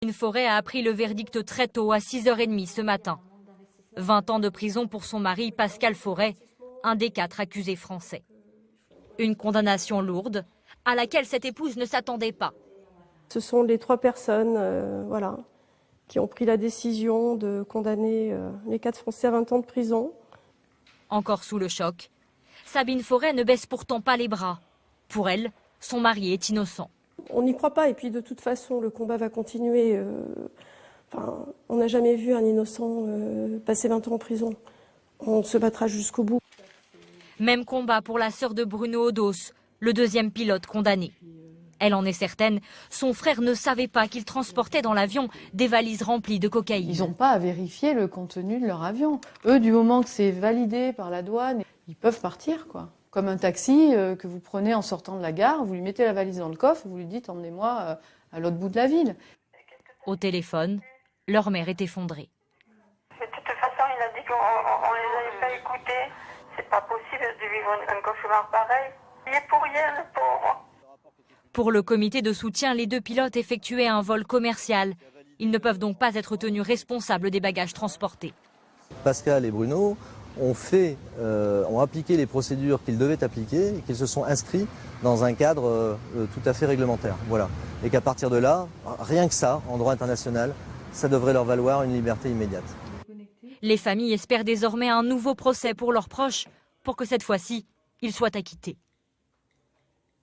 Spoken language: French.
Sabine Fauré a appris le verdict très tôt, à 6h30 ce matin. 20 ans de prison pour son mari, Pascal Fauré, un des 4 accusés français. Une condamnation lourde, à laquelle cette épouse ne s'attendait pas. Ce sont les 3 personnes qui ont pris la décision de condamner les 4 Français à 20 ans de prison. Encore sous le choc, Sabine Fauré ne baisse pourtant pas les bras. Pour elle, son mari est innocent. On n'y croit pas et puis de toute façon le combat va continuer. On n'a jamais vu un innocent passer 20 ans en prison. On se battra jusqu'au bout. Même combat pour la sœur de Bruno Odos, le 2e pilote condamné. Elle en est certaine, son frère ne savait pas qu'il transportait dans l'avion des valises remplies de cocaïne. Ils n'ont pas à vérifier le contenu de leur avion. Eux, du moment que c'est validé par la douane, ils peuvent partir, quoi. Comme un taxi que vous prenez en sortant de la gare, vous lui mettez la valise dans le coffre, vous lui dites « emmenez-moi à l'autre bout de la ville ». Au téléphone, leur mère est effondrée. De toute façon, il a dit qu'on ne les avait pas écoutés. C'est pas possible de vivre un cauchemar pareil. Il est pour rien, le pauvre. Pour le comité de soutien, les 2 pilotes effectuaient un vol commercial. Ils ne peuvent donc pas être tenus responsables des bagages transportés. Pascal et Bruno ont appliqué les procédures qu'ils devaient appliquer et qu'ils se sont inscrits dans un cadre tout à fait réglementaire. Voilà. Et qu'à partir de là, rien que ça, en droit international, ça devrait leur valoir une liberté immédiate. Les familles espèrent désormais un nouveau procès pour leurs proches, pour que cette fois-ci, ils soient acquittés.